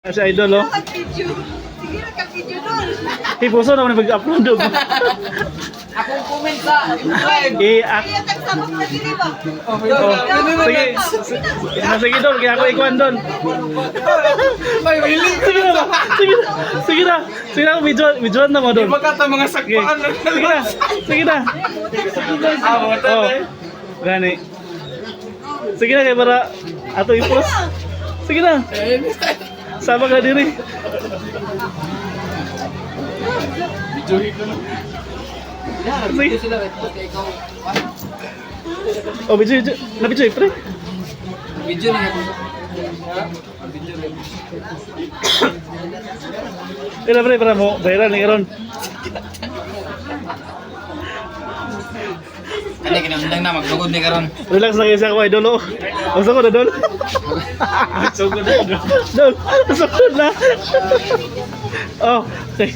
Sa idol, oh. Nag-video. Sige, nagka-video doon. Puso naman mag-upload doon. Akong comment sa live. Kaya tagsabak na dili ba? Sige, sige doon, kaya ako ikuan doon. May willing. Sige na, sige na, sige na, videoan na mo doon. Magkata mga sakpaan. Sige na, sige na. Oh, gani. Sige na, kaya para ato i-post. Sige na. Sabak na diri. Sige. Oh, video. Na-video, pre. Video na ako. Video na. Kaya pre, para mo, viral ni karon. Kani kinamdang na magtugod ni karon. Relax na kayo sa ako, idol, oh. Gusto ko na, dol. Sugod na. Dol, gusto ko na. Oh, okay.